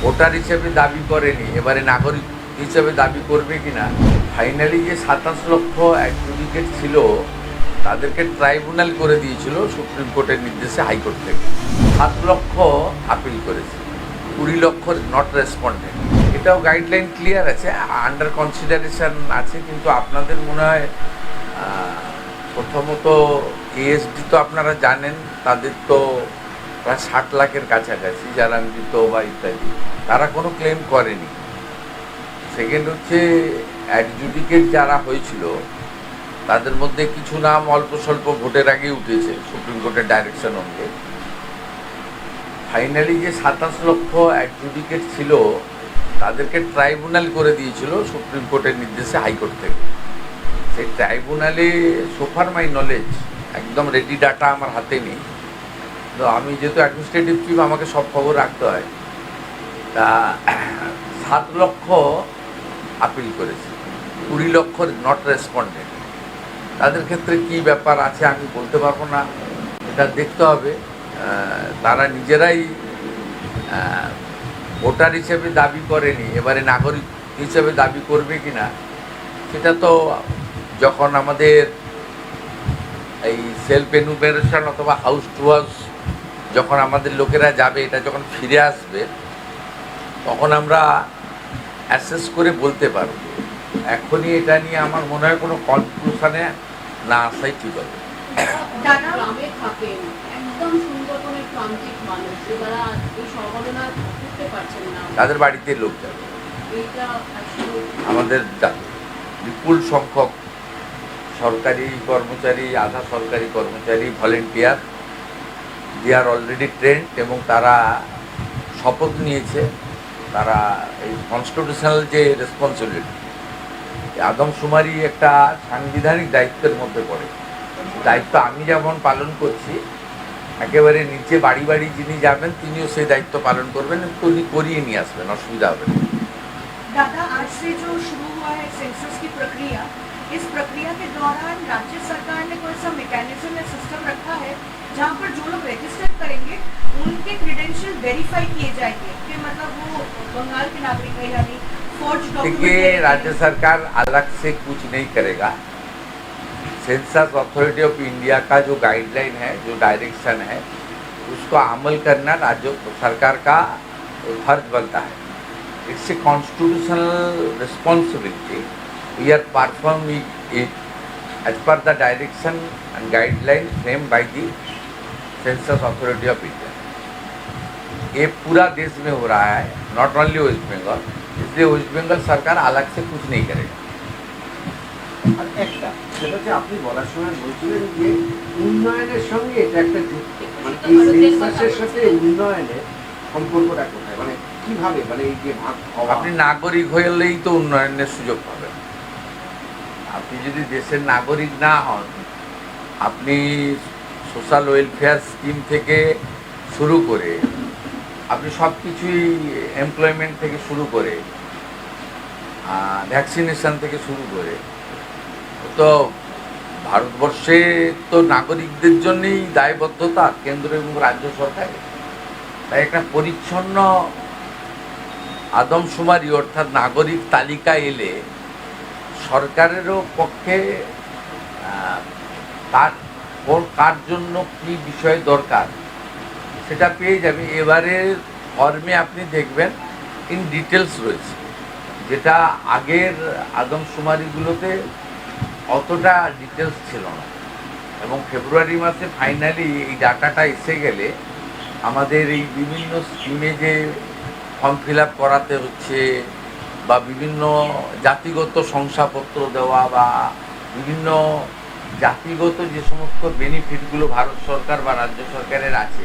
Voter হিসেবে দাবি করেনি, এবারে নাগরিক হিসেবে দাবি করবে কিনা। ফাইনালি যে 27 লক্ষ অ্যাডজুডিকেট ছিল তাদেরকে ট্রাইব্যুনাল করে দিয়েছিল সুপ্রিম কোর্টের নির্দেশে হাইকোর্ট থেকে। 7 লক্ষ আপিল করেছে, 20 লক্ষ নট রেসপন্ডেন্ট। এটাও গাইডলাইন ক্লিয়ার আছে, আন্ডার কনসিডারেশন আছে। কিন্তু আপনাদের মনে হয় প্রথমত এএসডি তো আপনারা জানেন, তাদের তো প্রায় 60 লাখের কাছাকাছি যারা মৃত বা ইত্যাদি, তারা কোনো ক্লেম করেনি। সেকেন্ড হচ্ছে অ্যাডজুডিকেট যারা হয়েছিল তাদের মধ্যে কিছু নাম অল্প স্বল্প ভোটের আগে উঠেছে সুপ্রিম কোর্টের ডাইরেকশন অনুযায়ী। ফাইনালি যে 27 লক্ষ অ্যাডজুডিকেট ছিল তাদেরকে ট্রাইব্যুনাল করে দিয়েছিল সুপ্রিম কোর্টের নির্দেশে হাইকোর্ট থেকে। সেই ট্রাইব্যুনালে সোফার মাই নলেজ একদম রেডি ডাটা আমার হাতে নেই, তো আমি যেহেতু অ্যাডমিনিস্ট্রেটিভ চিফ আমাকে সব খবর রাখতে হয়। তা 7 লক্ষ আপিল করেছে, 20 লক্ষ নট রেসপন্ডেন্ট। তাদের ক্ষেত্রে কি ব্যাপার আছে আমি বলতে পারবো না, এটা দেখতে হবে। তারা নিজেরাই ভোটার হিসেবে দাবি করেনি, এবারে নাগরিক হিসেবে দাবি করবে কিনা সেটা তো যখন আমাদের এই সেলফ এনুমেরেশন অথবা হাউস টু হাউস যখন আমাদের লোকেরা যাবে, এটা যখন ফিরে আসবে তখন আমরা অ্যাসেস করে বলতে পারব। এখনই এটা নিয়ে আমার মনে হয় কোনো কনক্লুশনে না আসাই ঠিক হবে। গ্রামে থাকেন, একদম সুন্দরবনের প্রান্তিক মানুষ যারা এই সম্ভাবনা করতে পারছেন না, তাদের বাড়িতে লোক যাবে। এইটা আসলে আমাদের বিপুল সংখ্যক সরকারি কর্মচারী, আধা সরকারি কর্মচারী, ভলেন্টিয়ার, দে আর অলরেডি ট্রেন্ড এবং তারা শপথ নিয়েছে। তারা এই কনস্টিটিউশনাল যে রেসপন্সিবিলিটি, আদমশুমারি একটা সাংবিধানিক দায়িত্বের মধ্যে পড়ে। দায়িত্ব আমি যেমন পালন করছি, একেবারে নিচে বাড়ি বাড়ি যিনি যাবেন তিনিও সেই দায়িত্ব পালন করবেন, উনি করিয়ে নিয়ে আসবেন, অসুবিধা হবে না। दादा, आज से जो शुरू हुआ है सेंसस की प्रक्रिया, इस प्रक्रिया के दौरान राज्य सरकार ने कोई सा मैकेनिज्म या सिस्टम रखा है जहां पर जो लोग रजिस्टर करेंगे उनके क्रेडेंशियल वेरीफाई किए जाएंगे कि मतलब वो बंगाल के नागरिक है यानी फोर्ज देखिए, डॉक्यूमेंट। राज्य सरकार अलग से कुछ नहीं करेगा। सेंसस अथॉरिटी ऑफ इंडिया का जो गाइडलाइन है, जो डायरेक्शन है, उसको अमल करना राज्य सरकार का फर्ज बनता है। It's a constitutional responsibility, we are performing it as per the direction and guideline frame by the census authority of India. ये पूरा देश में हो रहा है, नॉट ओनली वेस्ट बंगाल, इसलिए वेस्ट बंगाल सरकार अलग से कुछ नहीं करेगा। আর একটা সেটা হচ্ছে আপনি বলার সময় বলছিলেন যে উন্নয়নের সঙ্গে এটা একটা যুক্ত, মানে এই সেন্সাসের সাথে উন্নয়নের সম্পর্কটা কোথায়, মানে কিভাবে, মানে এই যে ভাগ হওয়া। আপনি নাগরিক হলেই তো উন্নয়নের সুযোগ পাবেন। আপনি যদি দেশের নাগরিক না হন, আপনি সোশ্যাল ওয়েলফেয়ার স্কিম থেকে শুরু করে আপনি সব কিছুই, এমপ্লয়মেন্ট থেকে শুরু করে ভ্যাকসিনেশন থেকে শুরু করে, তো ভারতবর্ষে তো নাগরিকদের জন্যই দায়বদ্ধতা কেন্দ্র এবং রাজ্য সরকারের। তাই একটা পরিচ্ছন্ন আদমশুমারি অর্থাৎ নাগরিক তালিকা এলে সরকারেরও পক্ষে কার জন্য কী বিষয় দরকার সেটা পেয়ে যাবে। এবারের ফর্মে আপনি দেখবেন ইন ডিটেলস রয়েছে, যেটা আগের আদমশুমারিগুলোতে অতটা ডিটেলস ছিল না। এবং ফেব্রুয়ারি মাসে ফাইনালি এই ডাটাটা এসে গেলে আমাদের এই বিভিন্ন স্কিমে যে ফর্ম ফিল আপ করাতে হচ্ছে বা বিভিন্ন জাতিগত শংসাপত্র দেওয়া বা বিভিন্ন জাতিগত যে সমস্ত বেনিফিটগুলো ভারত সরকার বা রাজ্য সরকারের আছে,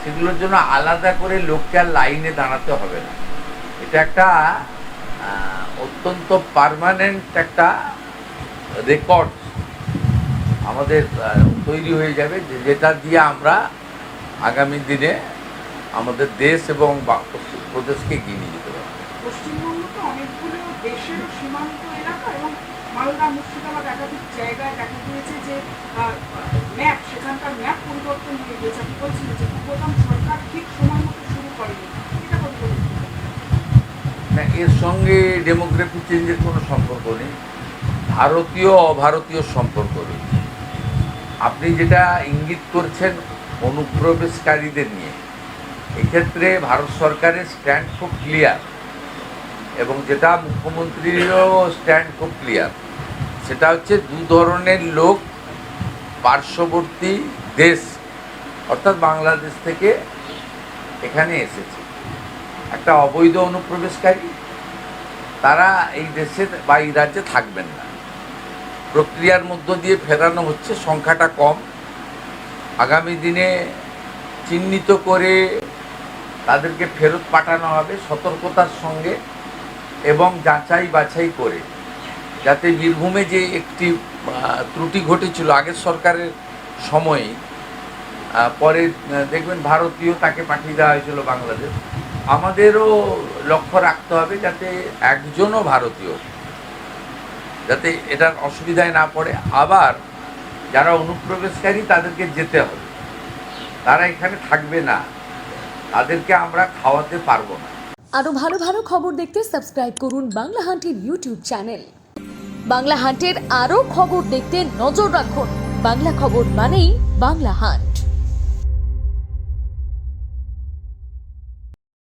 সেগুলোর জন্য আলাদা করে লোককে আর লাইনে দাঁড়াতে হবে না। এটা একটা অত্যন্ত পার্মানেন্ট একটা রেকর্ড আমাদের তৈরি হয়ে যাবে, যেটা দিয়ে আমরা আগামী দিনে আমাদের দেশ এবং প্রদেশকে এগিয়ে নিয়ে যেতে পারবো। পশ্চিমবঙ্গ তো অনেকগুলো দেশের সীমান্ত এলাকা এবং মালদা, মুর্শিদাবাদ একাধিক জায়গায় দেখা গিয়েছে যে ম্যাপ, সেখানকার ম্যাপ পরিবর্তন হয়ে গেছে। আপনি বলছিলেন যে প্রথম সরকার ঠিক সময় মতো শুরু করেনি, এটা কত না, এর সঙ্গে ডেমোগ্রাফি চেঞ্জের কোনো সম্পর্ক নেই, ভারতীয় অভারতীয় সম্পর্ক রয়েছে। আপনি যেটা ইঙ্গিত করছেন অনুপ্রবেশকারীদের নিয়ে, এক্ষেত্রে ভারত সরকারের স্ট্যান্ড খুব ক্লিয়ার, এবং যেটা মুখ্যমন্ত্রীরও স্ট্যান্ড খুব ক্লিয়ার, সেটা হচ্ছে দু ধরনের লোক পার্শ্ববর্তী দেশ অর্থাৎ বাংলাদেশ থেকে এখানে এসেছে। একটা অবৈধ অনুপ্রবেশকারী, তারা এই দেশে বা এই রাজ্যে থাকবেন না, প্রক্রিয়ার মধ্য দিয়ে ফেরানো হচ্ছে, সংখ্যাটা কম। আগামী দিনে চিহ্নিত করে তাদেরকে ফেরত পাঠানো হবে সতর্কতার সঙ্গে এবং যাচাই বাছাই করে, যাতে বীরভূমে যে একটি ত্রুটি ঘটেছিল আগের সরকারের সময়ে, পরে দেখবেন ভারতীয় তাকে পাঠিয়ে দেওয়া হয়েছিল বাংলাদেশ। আমাদেরও লক্ষ্য রাখতে হবে যাতে একজনও ভারতীয় যাতে এটার অসুবিধায় না পড়ে। আবার যারা অনুপ্রবেশকারী তাদেরকে যেতে হবে, তারা এখানে থাকবে না, তাদেরকে আমরা খাওয়াতে পারবো না। আরো ভালো ভালো খবর দেখতে সাবস্ক্রাইব করুন বাংলা হান্টের ইউটিউব চ্যানেল। বাংলা হান্টের আরো খবর দেখতে নজর রাখুন। বাংলা খবর মানেই বাংলা হান্ট।